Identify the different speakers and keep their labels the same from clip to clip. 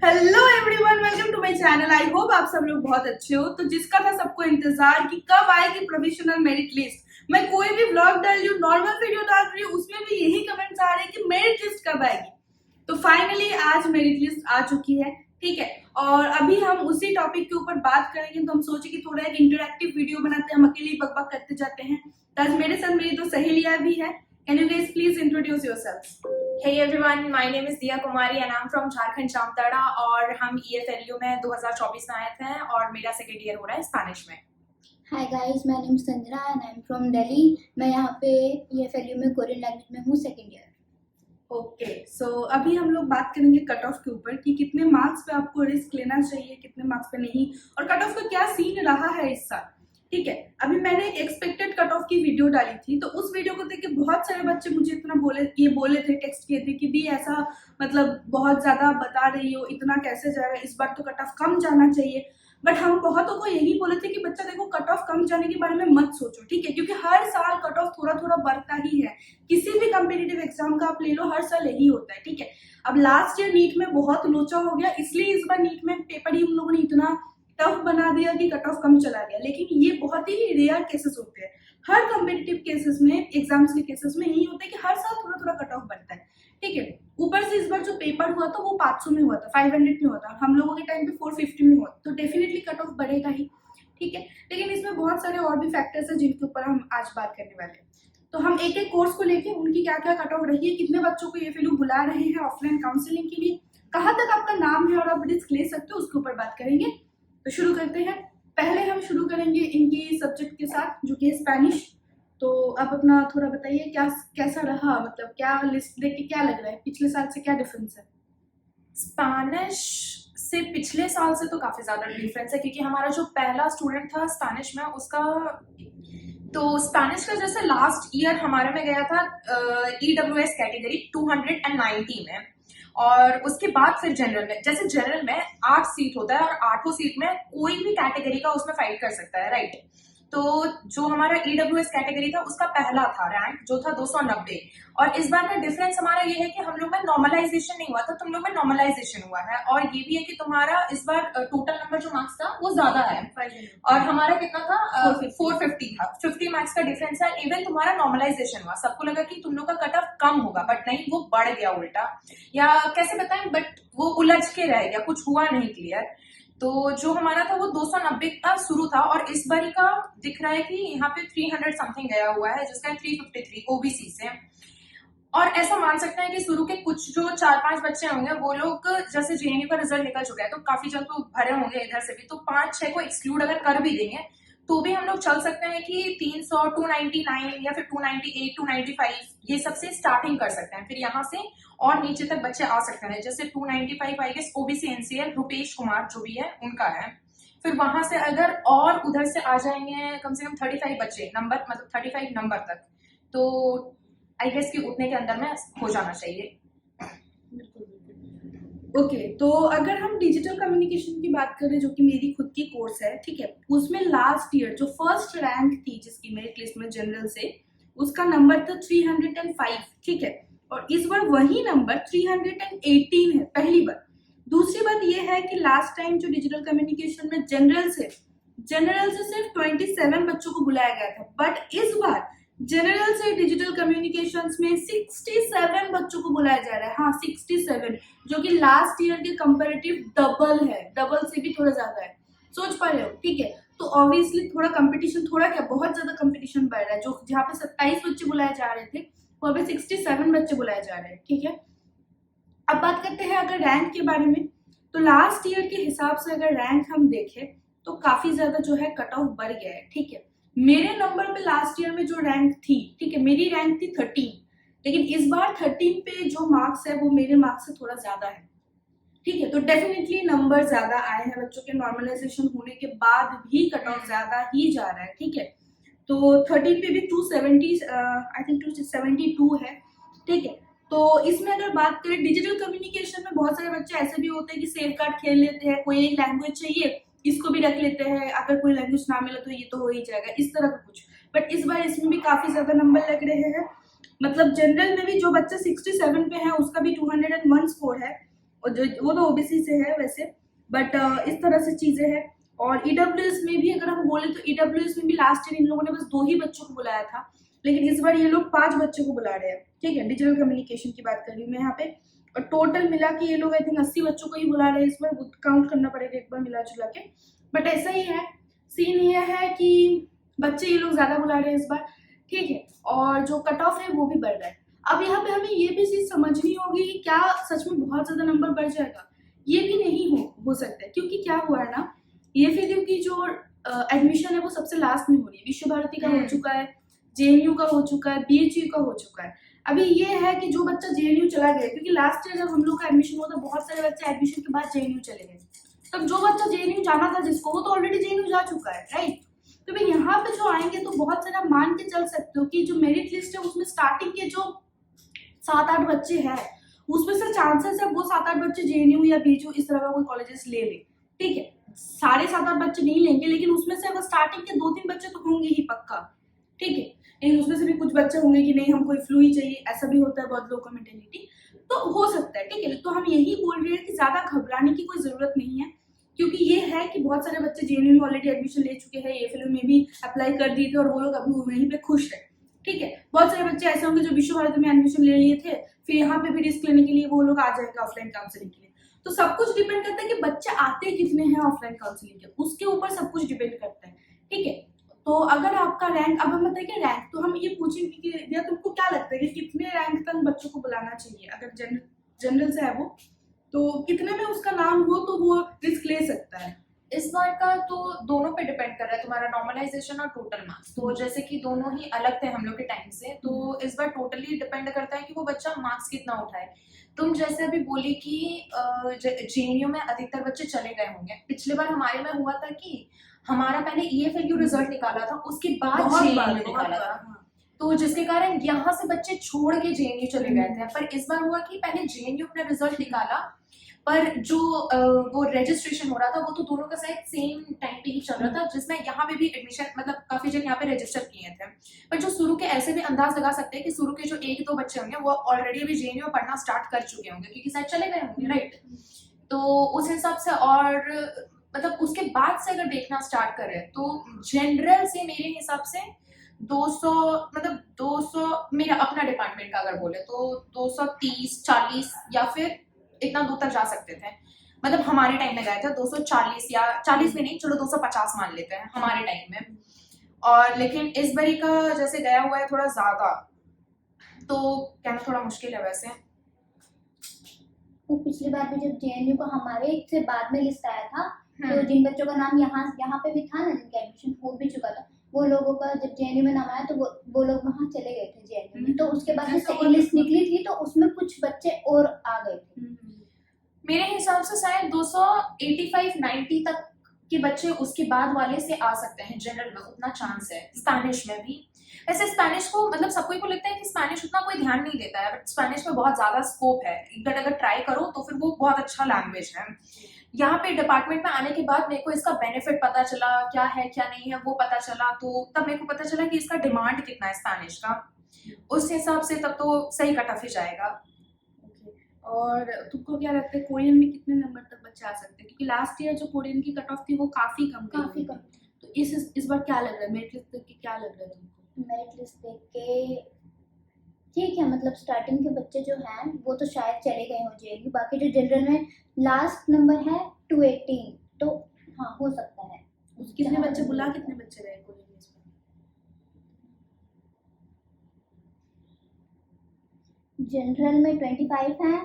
Speaker 1: Hello everyone, welcome to my channel. I hope आप सब लोग बहुत अच्छे हो। तो जिसका था सबको इंतजार कि कब आएगी प्रोविजनल मेरिट लिस्ट। मैं कोई भी व्लॉग डाल रही हूँ, नॉर्मल वीडियो डाल रही हूँ, उसमें भी यही कमेंट्स आ रहे हैं कि मेरिट लिस्ट कब आएगी। तो फाइनली आज मेरिट लिस्ट आ चुकी है, ठीक है। और अभी हम उसी टॉपिक के ऊपर बात करेंगे। तो हम सोचे कि थोड़ा एक इंटरेक्टिव वीडियो बनाते हैं, हम अकेले बकबक करते जाते हैं। तो आज मेरे साथ मेरी दो सहेलियां भी है। Can you guys please introduce yourselves?
Speaker 2: Hey everyone, my name is Diya Kumari and I'm from Jharkhand Jamtara और हम EFLU में 2024 में आए थे और मेरा सेकेंड ईयर हो रहा है स्पेनिश में।
Speaker 3: Hi guys, my name is Sanjana and I am from Delhi. मैं यहाँ पे EFLU में कोरियन लैंग्वेज में हूँ, सेकंड ईयर।
Speaker 1: ओके, सो अभी हम लोग बात करेंगे कट ऑफ के ऊपर कि कितने मार्क्स पे आपको रिस्क लेना चाहिए, कितने मार्क्स पे नहीं, और कट ऑफ का क्या सीन रहा है इस साल, ठीक है। अभी मैंने एक एक्सपेक्टेड कट ऑफ की वीडियो डाली थी, तो उस वीडियो को देख के बहुत सारे बच्चे मुझे इतना बोले थे, टेक्स्ट किए थे कि भी ऐसा मतलब बहुत ज्यादा बता रही हो, इतना कैसे जाएगा, इस बार तो कट ऑफ कम जाना चाहिए। बट हम बहुतों को यही बोले थे कि बच्चा देखो, कट ऑफ कम जाने के बारे में मत सोचो, ठीक है, क्योंकि हर साल कट ऑफ थोड़ा थोड़ा बढ़ता ही है। किसी भी कम्पिटिटिव एग्जाम का आप ले लो, हर साल यही होता है, ठीक है। अब लास्ट ईयर नीट में बहुत लोचा हो गया, इसलिए इस बार नीट में पेपर ही उन लोगों ने इतना टफ बना दिया कि कट ऑफ कम चला गया। लेकिन ये बहुत ही रेयर केसेस होते हैं। हर कम्पिटिटिव केसेस में, एग्जाम्स के केसेस में यही होता है कि हर साल थोड़ा थोड़ा कट ऑफ बढ़ता है, ठीक है। ऊपर से इस बार जो पेपर हुआ था वो 500 में हुआ था, 500 में हुआ था, हम लोगों के टाइम पे 450 में हुआ, तो डेफिनेटली कट ऑफ बढ़ेगा ही, ठीक है। लेकिन इसमें बहुत सारे और भी फैक्टर्स हैं जिनके ऊपर हम आज बात करने वाले हैं। तो हम एक एक कोर्स को लेके उनकी क्या क्या कट ऑफ रही है, कितने बच्चों को EFLU बुला रहे हैं ऑफलाइन काउंसलिंग के लिए, कहाँ तक आपका नाम है और आप रिस्क ले सकते हो, उसके ऊपर बात करेंगे। तो शुरू करते हैं। पहले हम शुरू करेंगे इनकी सब्जेक्ट के साथ, जो कि है स्पेनिश। तो आप अपना थोड़ा बताइए, क्या कैसा रहा, मतलब क्या लिस्ट देख के क्या लग रहा है, पिछले साल से क्या डिफरेंस है?
Speaker 2: स्पेनिश से पिछले साल से तो काफी ज्यादा डिफरेंस है क्योंकि हमारा जो पहला स्टूडेंट था स्पेनिश में उसका, तो स्पेनिश का जैसे लास्ट ईयर हमारे में गया था EWS कैटेगरी 290 में, और उसके बाद फिर जनरल में, जैसे जनरल में 8 सीट होता है और 8 सीट में कोई भी कैटेगरी का उसमें फाइट कर सकता है, राइट। तो जो हमारा EWS कैटेगरी था उसका पहला था रैंक, जो था 290। और इस बार का डिफरेंस हमारा ये है कि हम लोग में नॉर्मलाइजेशन नहीं हुआ था, तुम लोग में नॉर्मलाइजेशन हुआ है। और ये भी है कि तुम्हारा इस बार टोटल नंबर जो मार्क्स था वो ज्यादा है, और हमारा कितना था 450 था, 50 मार्क्स का डिफरेंस है। इवन तुम्हारा नॉर्मलाइजेशन हुआ, सबको लगा कि तुम लोग का कट ऑफ कम होगा, बट नहीं, वो बढ़ गया उल्टा, या कैसे बताएं, बट वो उलझ के रह गया, कुछ हुआ नहीं क्लियर। तो जो हमारा था वो 290 का शुरू था, और इस बारी का दिख रहा है कि यहाँ पे 300 समथिंग गया हुआ है, जिसका 353 OBC से। और ऐसा मान सकते हैं कि शुरू के कुछ जो 4-5 बच्चे होंगे वो लोग, जैसे JNU का रिजल्ट निकल चुका है तो काफी जन तो भरे होंगे इधर से भी, तो 5-6 को एक्सक्लूड अगर कर भी देंगे तो भी हम लोग चल सकते हैं कि 300, 299 या फिर 298, 295 ये सबसे स्टार्टिंग कर सकते हैं। फिर यहाँ से और नीचे तक बच्चे आ सकते हैं, जैसे 295 I guess OBC NCL Rupesh Kumar जो भी है उनका है। फिर वहां से अगर और उधर से आ जाएंगे कम से कम 35 बच्चे, नंबर मतलब 35 नंबर तक, तो आई गेस कि उतने के अंदर में हो जाना चाहिए।
Speaker 1: ओके, तो अगर हम डिजिटल कम्युनिकेशन की बात करें, जो कि मेरी खुद की कोर्स है, ठीक है, उसमें लास्ट ईयर जो फर्स्ट रैंक थी जिसकी मेरिट लिस्ट में जनरल से, उसका नंबर था 305, ठीक है। और इस बार वही नंबर 318 है, पहली बार। दूसरी बात यह है कि लास्ट टाइम जो डिजिटल कम्युनिकेशन में जनरल से सिर्फ 27 बच्चों को बुलाया गया था, बट इस बार जनरल से डिजिटल कम्युनिकेशंस में 67 बच्चों को बुलाया जा रहा है। हाँ, 67, जो कि लास्ट ईयर के कंपैरेटिव डबल है, डबल से भी थोड़ा ज्यादा है। सोच पा रहे हो, ठीक है। तो ऑब्वियसली थोड़ा कंपटीशन, थोड़ा क्या, बहुत ज्यादा कंपटीशन बढ़ रहा है। जो जहाँ पे 27 बच्चे बुलाए जा रहे थे, वहाँ पे 67 बच्चे बुलाए जा रहे हैं, ठीक है। अब बात करते हैं अगर रैंक के बारे में, तो लास्ट ईयर के हिसाब से अगर रैंक हम देखें तो काफी ज्यादा जो है कट ऑफ बढ़ गया है, ठीक है। मेरे नंबर पे लास्ट ईयर में जो रैंक थी, ठीक है, मेरी रैंक थी 13, लेकिन इस बार 13 पे जो मार्क्स है वो मेरे मार्क्स से थोड़ा ज्यादा है, ठीक है। तो डेफिनेटली नंबर ज्यादा आए हैं, बच्चों के नॉर्मलाइजेशन होने के बाद भी कट ऑफ ज्यादा ही जा रहा है, ठीक है। तो 13 पे भी 270 आई थिंक 272 है, ठीक है। तो इसमें अगर बात करें डिजिटल कम्युनिकेशन में, बहुत सारे बच्चे ऐसे भी होते हैं कि सेफ कार्ड खेल लेते हैं, कोई एक लैंग्वेज चाहिए इसको भी रख लेते हैं, अगर कोई लैंग्वेज ना मिले तो ये तो हो ही जाएगा, इस तरह का कुछ। बट इस बार इसमें भी काफी ज्यादा नंबर लग रहे हैं। मतलब जनरल में भी जो बच्चे 67 पे है उसका भी 201 स्कोर है, और जो वो तो ओबीसी से है वैसे, बट इस तरह से चीजें हैं। और ईडब्ल्यूएस में भी अगर हम बोले तो ईडब्ल्यूएस में भी लास्ट ईयर इन लोगों ने बस 2 ही बच्चों को बुलाया था, लेकिन इस बार ये लोग 5 बच्चों को बुला रहे हैं, ठीक है। डिजिटल कम्युनिकेशन की बात कर रही हूँ मैं यहाँ पे, और टोटल मिला के ये लोग आई थिंक 80 बच्चों को ही बुला रहे हैं इस बार, काउंट करना पड़ेगा एक बार मिला जुला के, बट ऐसा ही है। सीन ये है कि बच्चे ये लोग ज्यादा बुला रहे हैं इस बार, ठीक है, और जो कट ऑफ है वो भी बढ़ रहा है। अब यहाँ पे हमें ये भी चीज समझनी होगी कि क्या सच में बहुत ज्यादा नंबर बढ़ जाएगा, ये भी नहीं हो सकता है, क्योंकि क्या हुआ है ना, ये फिर की जो एडमिशन है वो सबसे लास्ट में हो रही है। विश्व भारती का हो चुका है, जेएनयू का हो चुका है, बीएचयू का हो चुका है। अभी ये है कि जो बच्चा जेएनयू चला गया, क्योंकि लास्ट ईयर जब हम लोग का एडमिशन हुआ था बहुत सारे बच्चे एडमिशन के बाद जेएनयू चले गए, तब जो बच्चा जेएनयू जाना था जिसको, वो तो ऑलरेडी जेएनयू जा चुका है, राइट। तो भाई यहाँ पे जो आएंगे तो बहुत सारा मान के चल सकते हो कि जो मेरिट लिस्ट है उसमें स्टार्टिंग के जो 7-8 बच्चे हैं उसमें से चांसेस है वो 7-8 बच्चे जेएनयू या बीएचयू इस तरह का कोई कॉलेजेस ले ले, ठीक है। सारे 7-8 बच्चे नहीं लेंगे, लेकिन उसमें से अगर स्टार्टिंग के 2-3 बच्चे तो होंगे ही पक्का, ठीक है। लेकिन उसमें से भी कुछ बच्चे होंगे कि नहीं हमको फ्लू ही चाहिए, ऐसा भी होता है बहुत लोगों का मेंटेलिटी, तो हो सकता है, ठीक है। तो हम यही बोल रहे हैं कि ज्यादा घबराने की कोई जरूरत नहीं है, क्योंकि ये है कि बहुत सारे बच्चे जेएनयू में ऑलरेडी एडमिशन ले चुके हैं, एएफएलयू में भी अप्लाई कर दिए थे और वो लोग अभी वहीं पे खुश है, ठीक है। बहुत सारे बच्चे ऐसे होंगे जो विश्व भारती में एडमिशन ले लिए थे, फिर यहाँ पे भी रिस्क लेने के लिए वो लोग आ जाएंगे ऑफलाइन काउंसलिंग के लिए। तो सब कुछ डिपेंड करता है कि बच्चे आते कितने हैं ऑफलाइन काउंसलिंग के, उसके ऊपर सब कुछ डिपेंड करता है, ठीक है। तो अगर आपका रैंक, अब हम बताएंगे रैंक, तो हम ये पूछेंगे कि या तुमको क्या लगता है कि कितने रैंक तक बच्चों को बुलाना चाहिए, अगर जनरल से है वो, तो कितने में उसका नाम हो तो वो रिस्क ले सकता है।
Speaker 2: इस बार का तो दोनों पे डिपेंड कर रहा है, तुम्हारा नॉर्मलाइजेशन और टोटल मार्क्स, तो जैसे कि दोनों ही अलग थे हम लोग के टाइम से, तो इस बार टोटली डिपेंड करता है कि वो बच्चा मार्क्स कितना उठाए। तुम जैसे अभी बोली कि जेएनयू में अधिकतर बच्चे चले गए होंगे, पिछले बार हमारे में हुआ था कि हमारा पहले ईएफएलयू रिजल्ट निकाला था, उसके बाद जेएनयू निकाला था, तो जिसके कारण यहाँ से बच्चे छोड़ के जेएनयू चले गए थे। पर इस बार हुआ कि पहले जेएनयू अपना रिजल्ट निकाला, पर जो वो रजिस्ट्रेशन हो रहा था वो तो दोनों का शायद सेम टाइम पे ही चल रहा था, जिसमें यहाँ पे भी एडमिशन मतलब काफी जन यहाँ पे रजिस्टर किए थे। पर जो शुरू के ऐसे भी अंदाज लगा सकते हैं कि शुरू के जो 1-2 बच्चे होंगे वो ऑलरेडी अभी जेएनयू में पढ़ना स्टार्ट कर चुके होंगे, क्योंकि शायद चले गए होंगे, राइट। तो उस हिसाब से, और मतलब उसके बाद से अगर देखना स्टार्ट करें तो जनरल से मेरे हिसाब से 200, मतलब 200, मेरा अपना डिपार्टमेंट का अगर बोले तो 230-40 या फिर इतना दूर तक जा सकते थे। मतलब हमारे टाइम में गए थे 240, या 40 भी नहीं, चलो 250 मान लेते हैं हमारे टाइम में। और लेकिन इस बारी का जैसे गया हुआ है थोड़ा ज्यादा, तो कहना थोड़ा मुश्किल है वैसे।
Speaker 3: तो पिछली बार भी जब जेएनयू को हमारे से बाद में लिस्ट आया था, तो जिन बच्चों का नाम यहाँ पे भी था ना, जिनका एडमिशन हो भी चुका था, वो लोगों का जब जेएनयू में नाम आया तो वो लोग वहाँ चले गए थे जेएनयू में। तो उसके बाद जो सेकंड लिस्ट निकली थी तो उसमें कुछ बच्चे और आ गए थे।
Speaker 2: मेरे हिसाब से शायद 285-90 तक के बच्चे उसके बाद वाले से आ सकते हैं जनरल में, उतना चांस है। स्पेनिश में भी, वैसे स्पेनिश को मतलब सबको को लगता है कि स्पेनिश उतना कोई ध्यान नहीं देता है, बट स्पेनिश में बहुत ज्यादा स्कोप है, अगर ट्राई करो तो फिर वो बहुत अच्छा लैंग्वेज है। यहाँ पे डिपार्टमेंट में आने के बाद मेरे को इसका बेनिफिट पता चला, क्या है क्या नहीं है वो पता चला, तो तब मेरे को पता चला कि इसका डिमांड कितना है स्पेनिश का, उस हिसाब से तब तो सही कट ऑफ ही जाएगा।
Speaker 1: और तुमको क्या लगता है कोरियन में कितने नंबर तक बच्चे आ सकते हैं, क्योंकि लास्ट ईयर जो कोरियन की कट ऑफ थी वो काफी कम, तो इस बार क्या लग रहा है, मेरिट लिस्ट देख के क्या लग रहा है तुमको?
Speaker 3: मेरिट लिस्ट देख के ठीक है, मतलब स्टार्टिंग के बच्चे जो हैं वो तो शायद चले गए हो जेएनयू, बाकी जो जनरल में लास्ट नंबर है 218, तो हाँ हो सकता है।
Speaker 1: कितने बच्चे बुला, कितने बच्चे रहे कोरियन में इस बार?
Speaker 3: जनरल में 25 हैं,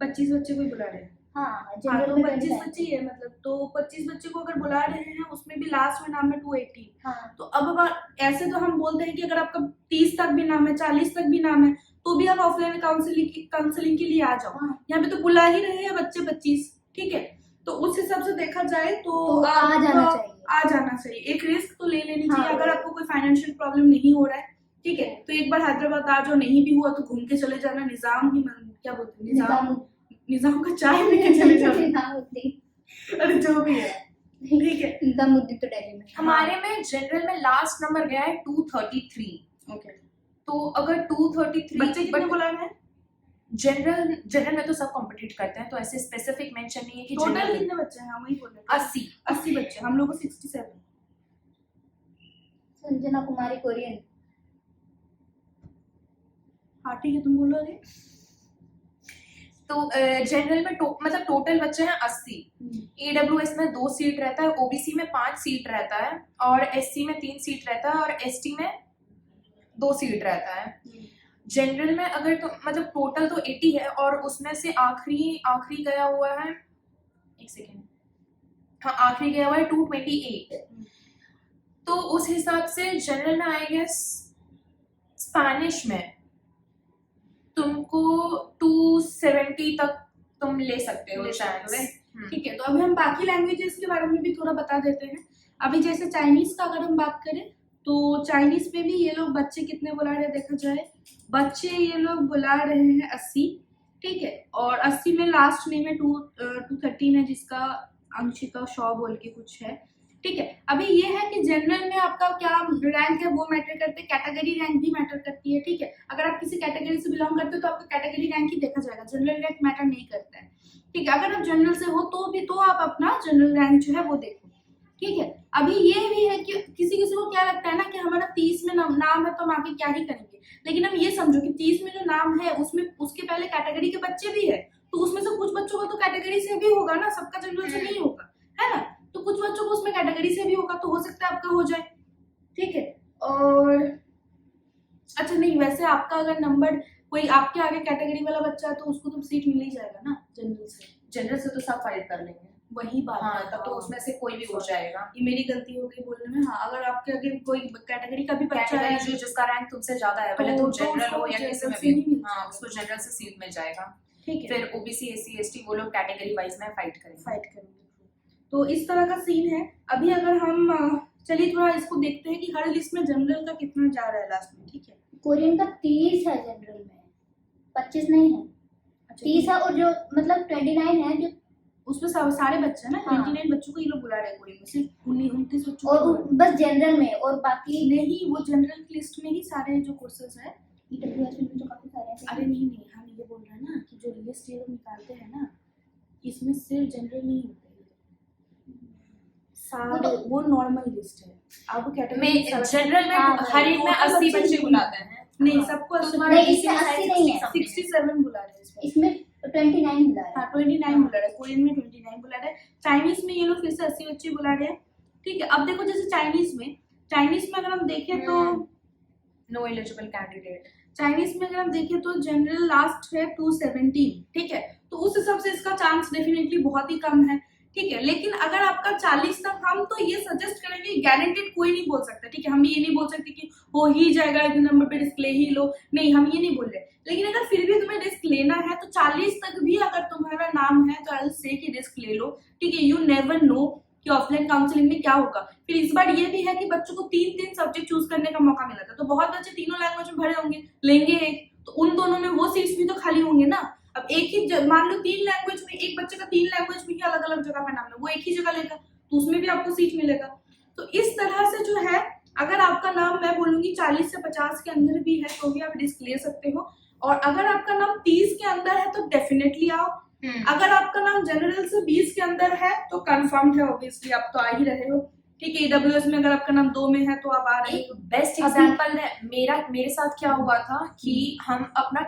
Speaker 1: 25 बच्चे को बुला रहे हैं।
Speaker 3: हाँ
Speaker 1: तो
Speaker 3: जनरल में
Speaker 1: 25
Speaker 3: 25
Speaker 1: बच्चे ही है, मतलब तो 25 बच्चे को अगर बुला रहे हैं उसमें भी लास्ट में नाम है 280।
Speaker 3: हाँ।
Speaker 1: तो अब ऐसे तो हम बोलते हैं कि अगर आपका 30 तक भी नाम है, 40 तक भी नाम है, तो भी आप ऑफलाइन काउंसलिंग के लिए आ जाओ।
Speaker 3: हाँ।
Speaker 1: यहाँ पे तो बुला ही रहे हैं बच्चे 25, ठीक है। तो उस हिसाब से देखा जाए तो
Speaker 3: आ जाना चाहिए।
Speaker 1: एक रिस्क तो ले लेनी चाहिए।
Speaker 3: हाँ।
Speaker 1: अगर आपको कोई फाइनेंशियल प्रॉब्लम नहीं हो रहा है, ठीक है, तो एक बार हैदराबाद आ जाओ, नहीं भी हुआ तो घूम के चले जाना, क्या बोलते हैं, निजाम का चाय पी के चले जाना, अरे जो भी है, ठीक है।
Speaker 3: निजामुद्दीन तो दिल्ली में।
Speaker 2: हमारे में जनरल में लास्ट नंबर गया है 233।
Speaker 1: ओके,
Speaker 2: तो अगर 233
Speaker 1: बच्चे कितने बुलाए हैं?
Speaker 2: जनरल में तो सब कॉम्पिटिट करते हैं, तो ऐसे स्पेसिफिक मेंशन नहीं है कि
Speaker 1: टोटल
Speaker 2: जनरल।
Speaker 1: कितने बच्चे हैं? हम वही बोल रहे थे 80 बच्चे, हम लोग को 67।
Speaker 3: संजना कुमारी कोरियन।
Speaker 1: हाँ ठीक है, तुम बोलो। अरे
Speaker 2: तो जनरल में मतलब टोटल बच्चे हैं 80। AWS में 2 सीट रहता है, OBC में 5 सीट रहता है, और SC में 3 सीट रहता है, और ST में 2 सीट रहता है। जनरल में अगर तो मतलब टोटल तो 80 है, और उसमें से आखिरी गया हुआ है, एक सेकेंड, हाँ आखिरी गया हुआ है 228। तो उस हिसाब से जनरल में आई गेस स्पेनिश में तुमको 270 तक तुम ले सकते हो
Speaker 1: ले
Speaker 2: चांस।
Speaker 1: सकते हो। ठीक है, तो अभी हम बाकी लैंग्वेजेस के बारे में भी थोड़ा बता देते हैं। अभी जैसे चाइनीज का अगर हम बात करें तो चाइनीज में भी ये लोग बच्चे कितने बुला रहे हैं देखा जाए, बच्चे ये लोग बुला रहे हैं 80। ठीक है, और 80 में लास्ट नेम है 213 है, जिसका अंशिका शॉ बोल के कुछ है। ठीक है, अभी ये है कि जनरल में आपका क्या रैंक है वो मैटर करते हैं, कैटेगरी रैंक भी मैटर करती है। ठीक है, अगर आप किसी कैटेगरी से बिलोंग करते हो तो आपका कैटेगरी रैंक ही देखा जाएगा, जनरल रैंक मैटर नहीं करता है। ठीक है, अगर आप जनरल से हो तो आप अपना जनरल रैंक जो है वो देखो। ठीक है, अभी ये भी है कि किसी को क्या लगता है ना कि हमारा 30 में नाम है तो हम आगे क्या ही करेंगे, लेकिन हम ये समझो कि 30 में जो नाम है उसमें उसके पहले कैटेगरी के बच्चे भी है, तो उसमें से कुछ बच्चों का तो कैटेगरी से भी होगा ना, सबका जनरल से नहीं होगा, है ना। तो कुछ बच्चों को उसमें कैटेगरी से भी होगा, तो हो सकता है आपका हो जाए। ठीक है, और अच्छा नहीं, वैसे आपका अगर नंबर कोई आपके आगे कैटेगरी वाला बच्चा है तो उसको तो सीट मिल ही जाएगा ना
Speaker 2: जनरल से तो सब फाइट कर लेंगे,
Speaker 1: वही बात
Speaker 2: हाँ,
Speaker 1: है।
Speaker 2: तब तो उसमें से कोई भी हो जाएगा।
Speaker 1: ये मेरी गलती हो गई बोलने में। हाँ, अगर आपके आगे कोई कैटेगरी का भी बच्चा है
Speaker 2: कैटेगरी जिसका रैंक तुमसे ज्यादा है, भले तुम जनरल हो या किसी में भी, हाँ उसको जनरल से सीट मिल जाएगा।
Speaker 1: ठीक है,
Speaker 2: फिर OBC SC ST वो लोग कैटेगरी वाइज में फाइट करेंगे।
Speaker 1: तो इस तरह का सीन है। अभी अगर हम चलिए थोड़ा इसको देखते हैं कि हर लिस्ट में जनरल का कितना जा रहा है लास्ट में। ठीक है,
Speaker 3: कोरियन का 30 है जनरल में, 25 नहीं है, 30 है, और जो मतलब 29 है जो
Speaker 1: उसमें सारे बच्चे हैं ना।
Speaker 3: हाँ।
Speaker 1: 29 बच्चों को ये लोग बुला रहे हैं कोरियन में, सिर्फ 29 बच्चों को
Speaker 3: और बस जनरल में, और बाकी
Speaker 1: नहीं, वो जनरल की लिस्ट में ही सारे जो कोर्सेज है।
Speaker 3: EWS में तो काफी सारे हैं।
Speaker 1: अरे नहीं, हम ये बोल रहे हैं ना कि जो लिस्ट ये लोग निकालते हैं ना, इसमें सिर्फ जनरल नहीं होते सारे, वो नॉर्मल लिस्ट है। अब कैटेगरी
Speaker 2: जनरल में हर एक में 80 बच्चे बुलाते हैं,
Speaker 1: नहीं सबको
Speaker 3: नहीं, इसमें 80 नहीं है,
Speaker 1: 67 बुला रहे हैं
Speaker 3: इसमें 29 बुला रहे हैं।
Speaker 1: हाँ 29 बुला रहे हैं, कोरियन में 29 बुला रहे हैं। चाइनीज में ये लोग फिर से 80 बच्चे बुला रहे हैं। ठीक है, अब देखो जैसे चाइनीज में अगर हम देखें तो
Speaker 2: नो एलिजिबल कैंडिडेट।
Speaker 1: चाइनीज में अगर हम देखें तो जनरल लास्ट है 217। ठीक है, तो उस हिसाब से इसका चांस डेफिनेटली बहुत ही कम है। ठीक है, लेकिन अगर आपका 40 तक, हम तो ये सजेस्ट करेंगे, गारंटेड कोई नहीं बोल सकता। ठीक है, हम ये नहीं बोल सकते कि हो ही जाएगा इतने नंबर पे रिस्क ले ही लो, नहीं हम ये नहीं बोल रहे। लेकिन अगर फिर भी तुम्हें रिस्क लेना है तो 40 तक भी अगर तुम्हारा नाम है तो आई विल से कि रिस्क ले लो। ठीक है, यू नेवर नो कि ऑफलाइन काउंसलिंग में क्या होगा। फिर इस बार ये भी है कि बच्चों को 3 सब्जेक्ट चूज करने का मौका मिला था, तो बहुत बच्चे तीनों लैंग्वेज में भरे होंगे, लेंगे एक, तो उन दोनों में वो सीट्स भी तो खाली होंगे ना। अब एक ही मान लो 3 लैंग्वेज में, एक बच्चे का 3 लैंग्वेज में ही अलग अलग जगह पे नाम है, वो एक ही जगह लेगा तो उसमें भी आपको सीट मिलेगा। तो इस तरह से जो है, अगर आपका नाम मैं बोलूंगी 40 से 50 के अंदर भी है तो भी आप रिस्क ले सकते हो, और अगर आपका नाम 30 के अंदर है तो डेफिनेटली आओ। अगर आपका नाम जनरल से 20 के अंदर है तो कंफर्म्ड है, ऑब्वियसली आप तो आ ही रहे हो। ठीक है, AWS में अगर आपका नाम 2 में है तो आप आ रहे
Speaker 2: एक
Speaker 1: हो।
Speaker 2: बेस्ट एग्जांपल है मेरे साथ क्या हुआ था कि हम अपना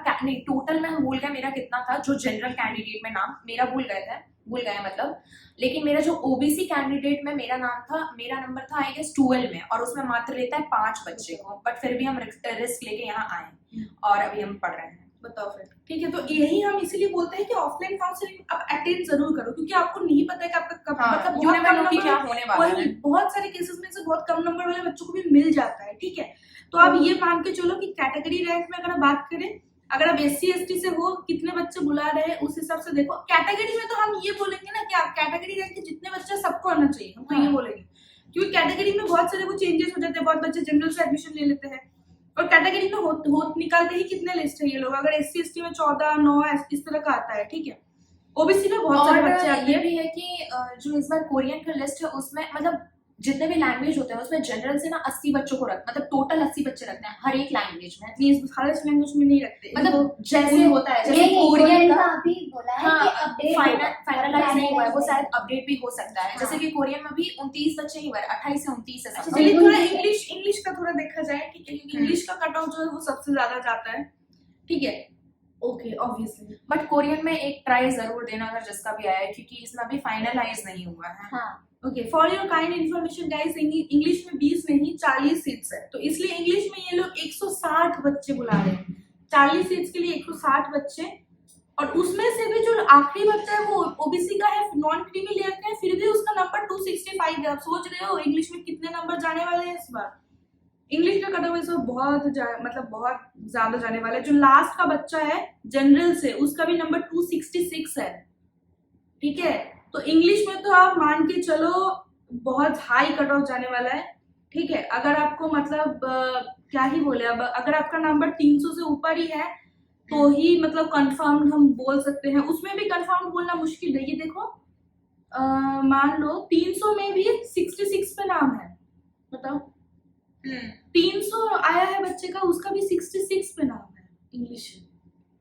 Speaker 2: टोटल में हम भूल गए मेरा कितना था, जो जनरल कैंडिडेट में नाम मेरा भूल गए मतलब, लेकिन मेरा जो OBC कैंडिडेट में मेरा नंबर था आई गेस 12 में, और उसमें मात्र लेता है 5 बच्चे को, बट फिर भी हम रिस्क लेके यहाँ आए और अभी हम पढ़ रहे हैं।
Speaker 1: बताओ फिर। ठीक है, तो यही हम इसीलिए बोलते हैं कि ऑफलाइन काउंसलिंग आप अटेंड जरूर करो, क्योंकि आपको नहीं पता है कि आपका कब मतलब
Speaker 2: you never know कि क्या होने वाला है।
Speaker 1: बहुत सारे केसेस में से बहुत कम नंबर वाले बच्चों को भी मिल जाता है। ठीक है, तो आप ये मान के चलो कि कैटेगरी रैंक में अगर आप बात करें, अगर आप SC ST से हो, कितने बच्चे बुला रहे हैं उस हिसाब से देखो। कैटेगरी में तो हम ये बोलेंगे ना कि आप कैटेगरी रैंक के जितने बच्चे सबको आना चाहिए, हम तो ये बोलेंगे, क्योंकि कैटेगरी में बहुत सारे वो चेंजेस हो जाते हैं, बहुत बच्चे जनरल से एडमिशन ले लेते हैं, और कैटेगरी में हो निकालते ही कितने लिस्ट है ये लोग, अगर SC ST में 14 9 इस तरह का आता है। ठीक है, OBC में बहुत सारे बच्चे आते
Speaker 2: ये
Speaker 1: हैं।
Speaker 2: भी है कि जो इस बार कोरियन का लिस्ट है उसमें मतलब जितने भी लैंग्वेज होते हैं उसमें जनरल से ना 80 बच्चों को मतलब टोटल 80 बच्चे रखते हैं हर एक लैंग्वेज में।
Speaker 1: मीन्स हर लैंग्वेज में नहीं रखते
Speaker 2: मतलब जैसे होता है जैसे
Speaker 3: नहीं,
Speaker 2: कोरियन
Speaker 3: का
Speaker 2: का
Speaker 3: अभी बोला है
Speaker 2: हाँ,
Speaker 3: कि अपडेट
Speaker 2: फाइनलाइज नहीं हुआ है, वो
Speaker 3: finalize
Speaker 2: शायद अपडेट भी हो सकता है।
Speaker 3: हाँ।
Speaker 2: जैसे कि कोरियन में भी 29 बच्चे ही हुए, 28 से 29 है
Speaker 3: अच्छा,
Speaker 2: सब।
Speaker 1: चलिए
Speaker 3: बिल्कुल
Speaker 1: थोड़ा
Speaker 3: ठीक है।
Speaker 1: इंग्लिश का थोड़ा देखा जाए, ठीक है, क्योंकि इंग्लिश का कट ऑफ जो है वो सबसे ज्यादा जाता है, ठीक है, ओके ऑब्वियसली।
Speaker 2: बट कोरियन में एक ट्राई जरूर देना अगर जिसका भी आया है, क्योंकि इसमें अभी फाइनलाइज नहीं हुआ है।
Speaker 3: हाँ,
Speaker 1: okay, for your kind information guys, English में 20 नहीं 40 सीट्स है, तो इसलिए इंग्लिश में ये लोग 160 बच्चे बुला रहे हैं, 40 सीट्स के लिए 160 बच्चे। और उसमें से भी जो आखिरी बच्चा है वो ओबीसी का है, नॉन क्रीमी लेयर का है, फिर भी उसका नंबर 265 है। आप सोच रहे हो इंग्लिश में कितने नंबर जाने वाले हैं इस बार? इंग्लिश का कट ऑफ इस बार मतलब बहुत ज्यादा जाने वाला है। जो लास्ट का बच्चा है जनरल से, उसका भी नंबर 266 है, ठीक है। तो इंग्लिश में तो आप मान के चलो बहुत हाई कट ऑफ जाने वाला है, ठीक है। अगर आपको मतलब क्या ही बोले, अब अगर आपका नंबर 300 से ऊपर ही है तो ही मतलब कंफर्म हम बोल सकते हैं। उसमें भी कंफर्म बोलना मुश्किल है। ये देखो मान लो 300 में भी 66 पे नाम है, बताओ। 300 आया है बच्चे का, उसका भी 66 पे नाम है इंग्लिश में।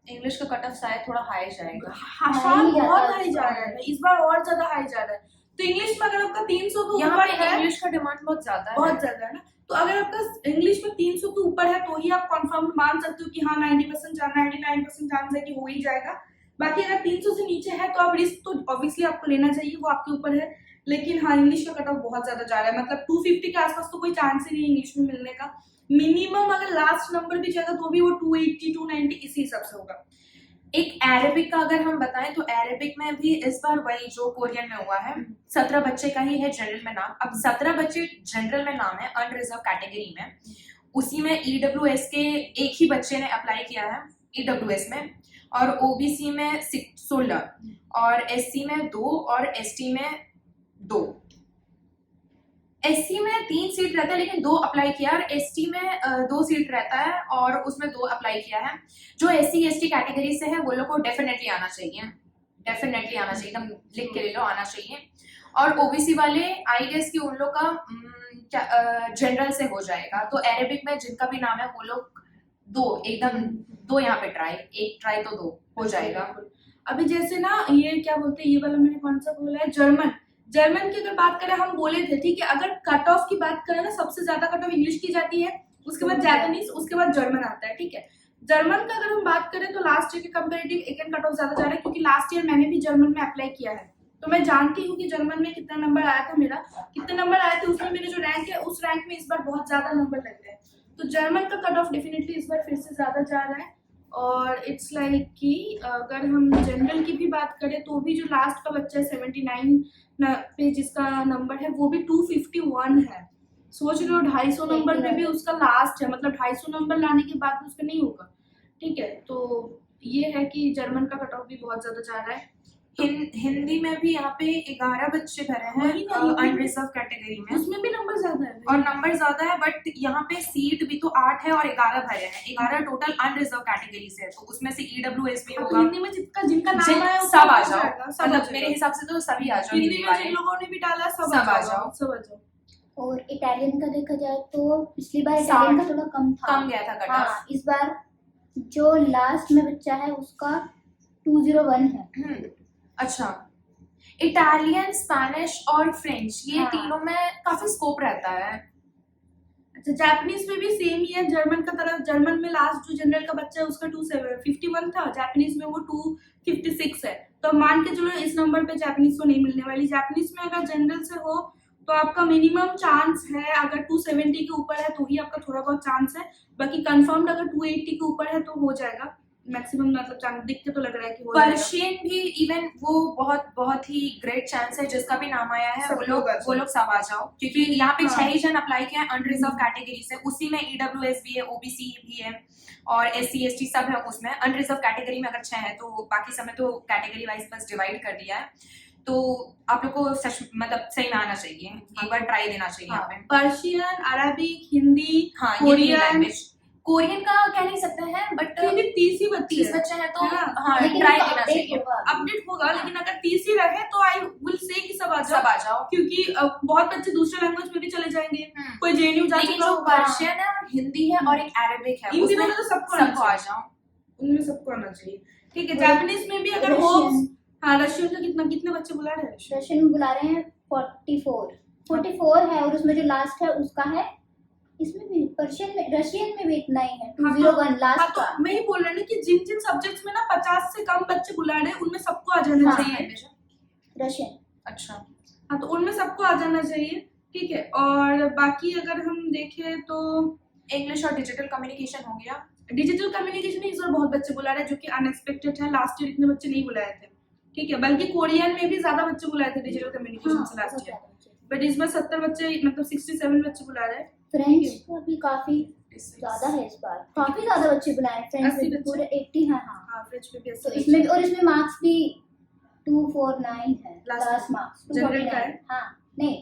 Speaker 2: इंग्लिश का कट ऑफ शायद थोड़ा हाई जाएगा।
Speaker 1: शायद बहुत हाई जा रहा है इस बार, और ज्यादा हाई जा रहा है। तो इंग्लिश में अगर आपका 300 के
Speaker 2: यहाँ
Speaker 1: ऊपर
Speaker 2: पे
Speaker 1: है,
Speaker 2: इंग्लिश का डिमांड बहुत ज्यादा है।
Speaker 1: बहुत ज्यादा है ना, तो अगर आपका इंग्लिश में 300 के ऊपर है तो ही आप कंफर्म मान सकते हो कि हाँ 90% 99% चांस है कि हो ही जाएगा। बाकी अगर 300 से नीचे है तो आप रिस्क तो ऑब्वियसली आपको लेना चाहिए, वो आपके ऊपर है। लेकिन हाँ इंग्लिश का कट ऑफ बहुत ज्यादा जा रहा है, मतलब 250 के आसपास तो कोई चांस ही नहीं इंग्लिश में मिलने का। मिनिमम अगर लास्ट नंबर भी जाएगा तो भी वो 280 290 इसी हिसाब से होगा।
Speaker 2: एक अरेबिक का अगर हम बताएं तो अरेबिक में भी इस बार वही जो कोरियन में हुआ है, 17 बच्चे का ही है जनरल में नाम। अब 17 बच्चे जनरल में नाम है अनरिजर्व कैटेगरी में, उसी में ईडब्ल्यूएस के एक ही बच्चे ने अप्लाई किया है ईडब्ल्यूएस में, और ओबीसी में 16 और एससी में 2 और एसटी में 2। एससी में 3 सीट रहता है लेकिन 2 अप्लाई किया, और एसटी में 2 सीट रहता है और उसमें 2 अप्लाई किया है। जो एससी एसटी कैटेगरी से है वो लोग को डेफिनेटली आना चाहिए, डेफिनेटली आना चाहिए, एकदम लिख के ले लो, आना चाहिए। और ओबीसी वाले आई गेस कि उन लोग का जनरल से हो जाएगा। तो अरेबिक में जिनका भी नाम है वो लोग 2 एकदम 2 यहाँ पे ट्राई, एक ट्राई तो 2 हो जाएगा।
Speaker 1: अभी जैसे ना ये क्या बोलते हैं, ये वाला मैंने कौन सा बोला है, जर्मन की अगर बात करें, हम बोले थे ठीक है, अगर कट ऑफ की बात करें ना, सबसे ज्यादा कट ऑफ इंग्लिश की जाती है, उसके बाद जापानीज, उसके बाद जर्मन आता है, ठीक है। जर्मन का अगर हम बात करें तो लास्ट ईयर के कंपेरेटिव एक कट ऑफ ज्यादा जा रहा है, क्योंकि लास्ट ईयर मैंने भी जर्मन में अप्लाई किया है, तो मैं जानती हूँ कि जर्मन में कितना नंबर आया था मेरा, कितने नंबर आए थे उसमें, मेरे जो रैंक है उस रैंक में इस बार बहुत ज्यादा नंबर लग रहे हैं। तो जर्मन का कट ऑफ डेफिनेटली इस बार फिर से ज्यादा जा रहा है। और इट्स लाइक कि अगर हम जनरल की भी बात करें तो भी जो लास्ट का बच्चा है 79 पे जिसका नंबर है वो भी 251 है। सोच रहे हो 250 नंबर पे भी उसका लास्ट है, मतलब 250 नंबर लाने के बाद भी उसका नहीं होगा, ठीक है। तो ये है कि जर्मन का कट ऑफ भी बहुत ज्यादा जा रहा है।
Speaker 2: हिंदी में भी यहाँ पे 11 बच्चे भरे हैं अनरिजर्व कैटेगरी में,
Speaker 1: उसमें भी नंबर ज्यादा है
Speaker 2: और नंबर ज्यादा है, बट यहाँ पे सीट भी तो 8 है और 11 भरे हैं, 11 टोटल अनरिजर्व कैटेगरी से है, तो उसमें से ईडब्ल्यूएस भी होगा।
Speaker 1: हिंदी में जिनका नाम आया
Speaker 2: सब आ जाओ, मतलब मेरे हिसाब से तो सभी आ जाओ,
Speaker 1: हिंदी में जिन लोगों ने भी डाला सब आ जाओ।
Speaker 3: और इटालियन का देखा जाए तो पिछली बार इटालियन का थोड़ा कम
Speaker 2: गया था कट
Speaker 3: हाँ,
Speaker 2: ऑफ।
Speaker 3: इस बार जो लास्ट में बच्चा है उसका 201 है।
Speaker 2: अच्छा, इटालियन, स्पेनिश और फ्रेंच, ये
Speaker 3: हाँ।
Speaker 2: तीनों में काफी स्कोप रहता है।
Speaker 1: अच्छा, जापानीज में भी सेम ही है जर्मन का तरह। जर्मन में लास्ट जो जनरल का बच्चा है उसका 251 था, जापानीज में वो 256 है। तो मान के चलो इस नंबर पे जापानीज को नहीं मिलने वाली। जापानीज में अगर जनरल से हो तो आपका मिनिमम चांस है, अगर 270 के ऊपर है तो ही आपका थोड़ा बहुत चांस है, बाकी कंफर्म्ड अगर 280 के ऊपर है तो हो जाएगा मैक्सिमम, मतलब चांस दिख के तो लग रहा है कि हो जाएगा।
Speaker 2: पर्शियन भी इवन वो बहुत ही ग्रेट चांस है, जिसका भी नाम आया है वो लोग सब आ जाओ, क्योंकि यहाँ पे 6 ही जन अप्लाई किया है अनरिजर्व कैटेगरी से, उसी में ईडब्ल्यूएस भी है, ओबीसी भी है और एससी एसटी सब है उसमें। अनरिजर्व कैटेगरी में अगर 6 है तो बाकी समय तो कैटेगरी वाइज बस डिवाइड कर दिया है। तो आप लोग को सच मतलब सही में आना चाहिए, एक बार ट्राई देना चाहिए यहाँ पे।
Speaker 1: पर्शियन, अरबिक, हिंदी,
Speaker 2: हाँ,
Speaker 1: कोरियन,
Speaker 2: कोरियन का कह नहीं सकते हैं बट
Speaker 1: क्योंकि 30 ही बच्चे
Speaker 2: 30
Speaker 1: हैं।
Speaker 2: बच्चे हैं तो
Speaker 1: है ना?
Speaker 2: हाँ
Speaker 3: लेकिन
Speaker 2: ट्राई
Speaker 3: उसका
Speaker 2: करना
Speaker 3: update
Speaker 2: चाहिए।
Speaker 3: होगा।
Speaker 1: अपडेट होगा, लेकिन अगर 30 ही रहे तो आई विल से कि सब आ जाओ,
Speaker 2: सब आ जाओ।
Speaker 1: क्योंकि बहुत बच्चे दूसरे लैंग्वेज में भी चले जाएंगे।
Speaker 2: हम्म।
Speaker 1: कोई जेएनयू जा
Speaker 2: लेकिन
Speaker 1: चुका
Speaker 2: जो
Speaker 1: होगा,
Speaker 2: पर्शियन है और हिंदी है और एक अरेबिक है
Speaker 1: इन
Speaker 2: उसमें
Speaker 1: दिनों में तो सबको आना
Speaker 2: सबको आ
Speaker 1: चाहिए।
Speaker 2: जाओ।
Speaker 1: उनमें सबको आना चाहिए, ठीक है।
Speaker 3: वही।
Speaker 1: जापानीज में भी अगर हो,
Speaker 3: रशियन
Speaker 1: हाँ रशियन का कितने बच्चे बुला रहे हैं?
Speaker 3: रशियन में बुला रहे हैं 44 है, और उसमें जो लास्ट है उसका है, इसमें भी रशियन में भी इतना ही है, 201
Speaker 1: हाँ
Speaker 3: लास्ट
Speaker 1: तो
Speaker 3: का।
Speaker 1: मैं ही बोल रही हूँ कि जिन जिन सब्जेक्ट्स में ना 50 से कम बच्चे बुला रहे हैं उनमें सबको आ जाना
Speaker 3: हाँ,
Speaker 1: चाहिए।
Speaker 3: रशियन
Speaker 2: अच्छा
Speaker 1: हाँ तो उनमें सबको आ जाना चाहिए, ठीक है। और बाकी अगर हम देखें तो
Speaker 2: इंग्लिश और डिजिटल कम्युनिकेशन हो गया।
Speaker 1: डिजिटल कम्युनिकेशन इस बार बहुत बच्चे बुला रहे हैं, जो कि अनएक्सपेक्टेड है। लास्ट ईयर इतने बच्चे नहीं बुलाए थे, ठीक है। बल्कि कोरियन में भी ज्यादा बच्चे बुलाए थे डिजिटल कम्युनिकेशन से लास्ट ईयर, बट इस बार 70 बच्चे, मतलब 67 बच्चे बुला रहे हैं।
Speaker 3: फ्रेंच का भी काफी ज्यादा है इस बार, काफी ज्यादा बच्चे बुलाए हैं। फ्रेंच
Speaker 1: 80
Speaker 3: में भी
Speaker 1: बच्चे।
Speaker 3: पूरे 80 है। हाँ,
Speaker 1: हाँ फ्रेंच में भी
Speaker 3: तो
Speaker 1: 80
Speaker 3: इसमें भी, और इसमें मार्क्स भी 249 है
Speaker 1: Last
Speaker 3: लास्ट मार्क्स।
Speaker 1: जनरल का है?
Speaker 3: हाँ नहीं,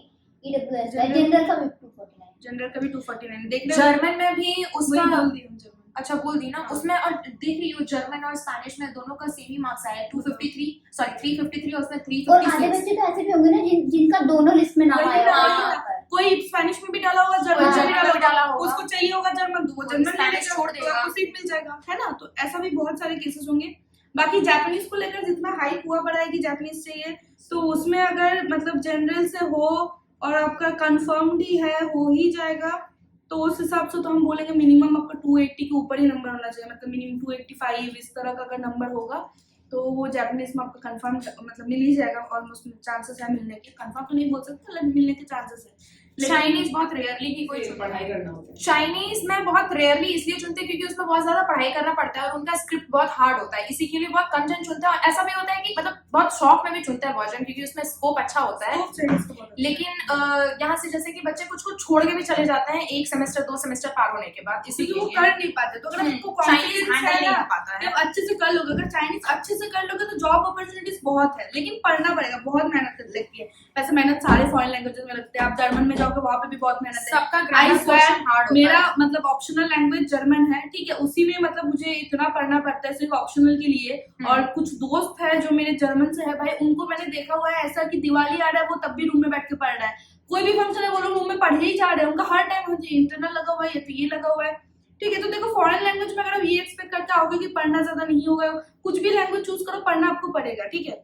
Speaker 3: ईडब्ल्यूएस का,
Speaker 1: जनरल-
Speaker 3: जनरल का भी 249।
Speaker 1: जनरल का भी 249 देख रहे हो?
Speaker 2: जर्मन में भी उसका
Speaker 1: वही बोल दी हम जर्मन।
Speaker 2: अच्छा बोल दी ना
Speaker 1: हाँ।
Speaker 2: उसमें, और देख रही हूँ जर्मन और स्पेनिश में दोनों का सेम ही मार्क्स आया है 353 और उसमें
Speaker 3: और आधे
Speaker 2: 356।
Speaker 3: बच्चे तो ऐसे भी होंगे ना जिनका दोनों लिस्ट में नाम
Speaker 1: वही
Speaker 3: आया
Speaker 1: ना,
Speaker 3: हुआ
Speaker 1: वही
Speaker 3: है
Speaker 1: ना।
Speaker 3: यहाँ पर।
Speaker 1: कोई स्पेनिश में भी डाला होगा, जर्मन
Speaker 2: हाँ,
Speaker 1: में भी
Speaker 2: जर्मन में
Speaker 1: डाला
Speaker 2: डाला
Speaker 1: होगा,
Speaker 2: होगा।
Speaker 1: उसको चाहिए होगा जर्मन तो वो
Speaker 2: वो
Speaker 1: जर्मन ले
Speaker 2: स्पेनिश
Speaker 1: लेगा,
Speaker 2: छोड़
Speaker 1: तो
Speaker 2: देगा।
Speaker 1: आपको सीट मिल जाएगा, है ना। तो ऐसा भी बहुत सारे केसेस होंगे। बाकी जापानीज को लेकर जितना हाइप हुआ पड़ा है कि जापानीज चाहिए, तो उसमें अगर मतलब जनरल से हो और आपका कंफर्म्ड ही है, हो ही जाएगा, तो उस हिसाब से तो हम बोलेंगे मिनिमम आपका 280 के ऊपर ही नंबर होना चाहिए। मतलब मिनिमम 285 इस तरह का अगर नंबर होगा तो वो जापानीज में आपका कंफर्म मतलब मिल ही जाएगा। ऑलमोस्ट चांसेस है मिलने के, कंफर्म तो नहीं बोल सकते लेकिन मिलने के चांसेस है।
Speaker 2: चाइनीज बहुत रेयरली ही कोई चुनता
Speaker 4: पढ़ाई
Speaker 2: है।
Speaker 4: करना होता है।
Speaker 2: चाइनीज में बहुत रेयरली इसलिए चुनते हैं क्योंकि उसमें बहुत ज्यादा पढ़ाई करना पड़ता है और उनका स्क्रिप्ट बहुत हार्ड होता है, इसी के लिए बहुत कम जन चुनते हैं। और ऐसा भी होता है कि मतलब बहुत शौक में भी चुनते हैं बहुत जन, क्योंकि उसमें स्कोप अच्छा होता है। लेकिन यहाँ से जैसे कि बच्चे कुछ कुछ छोड़ के भी चले जाते हैं 1 सेमेस्टर 2 सेमेस्टर पार होने के बाद, इसी
Speaker 1: क्योंकि वो
Speaker 2: के
Speaker 1: कर
Speaker 2: लिए
Speaker 1: नहीं पाते। तो अगर आपको
Speaker 2: चाइनीज
Speaker 1: कॉन्फिडेंस
Speaker 2: हैंडल
Speaker 1: है
Speaker 2: नहीं
Speaker 1: ना,
Speaker 2: हो पाता है।
Speaker 1: जब अच्छे से कर लोगे, अगर चाइनीज अच्छे से कर लोगे तो जॉब अपॉर्चुनिटीज बहुत है, लेकिन पढ़ना पड़ेगा, बहुत मेहनत लगती है। वैसे मेहनत सारे फॉरेन लैंग्वेजेस में लगती है। आप जर्मन में जाओगे वहां पे भी बहुत मेहनत है।
Speaker 2: सबका
Speaker 1: I
Speaker 2: grammar
Speaker 1: swear,
Speaker 2: portion hard होता
Speaker 1: मेरा
Speaker 2: है।
Speaker 1: मतलब ऑप्शनल लैंग्वेज जर्मन है, ठीक है। उसी में मतलब मुझे इतना पढ़ना पड़ता है सिर्फ ऑप्शनल के लिए। और कुछ दोस्त है जो मेरे जर्मन से है भाई, उनको मैंने देखा हुआ है ऐसा कि दिवाली आ रहा है वो तब भी रूम में बैठ के पढ़ रहा है। कोई भी फंक्शन है वो लोग रूम में पढ़ ही जा रहे हैं, उनका हर टाइम मुझे इंटरनल लगा हुआ है या तो ये लगा हुआ है, ठीक है। तो देखो फॉरेन लैंग्वेज में अगर आप ये एक्सपेक्ट करते आओगे कि पढ़ना ज्यादा नहीं होगा, कुछ भी लैंग्वेज चूज करो पढ़ना आपको पड़ेगा, ठीक है।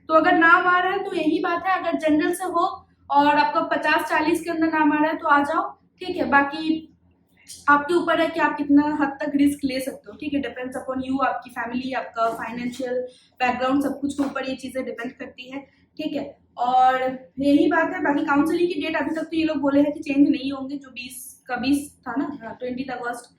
Speaker 1: तो अगर नाम आ रहा है तो यही बात है, अगर जनरल से हो और आपका 50-40 के अंदर नाम आ रहा है तो आ जाओ, ठीक है। बाकी आपके ऊपर है कि आप कितना हद तक रिस्क ले सकते हो, ठीक है। डिपेंड्स अपॉन यू, आपकी फैमिली, आपका फाइनेंशियल बैकग्राउंड, सब कुछ के ऊपर ये चीजें डिपेंड करती है, ठीक है। और यही बात है। बाकी काउंसलिंग की डेट अभी तक तो ये लोग बोले हैं कि चेंज नहीं होंगे, जो 20 था ना 20 अगस्त,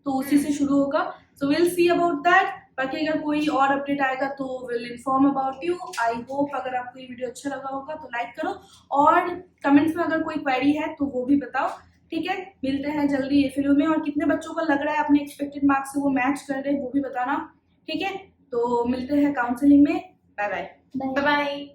Speaker 1: तो उसी से शुरू होगा। So will see about that. बाकी अगर कोई और अपडेट आएगा तो will inform about you. I hope अगर आपको ये वीडियो अच्छा लगा होगा तो लाइक करो, और कमेंट्स में अगर कोई क्वेरी है तो वो भी बताओ, ठीक है। मिलते हैं जल्दी ये वीडियो में, और कितने बच्चों को लग रहा है अपने एक्सपेक्टेड मार्क्स से वो मैच कर रहे हैं वो भी बताना, ठीक है। तो मिलते हैं काउंसलिंग में। Bye bye.
Speaker 2: Bye bye.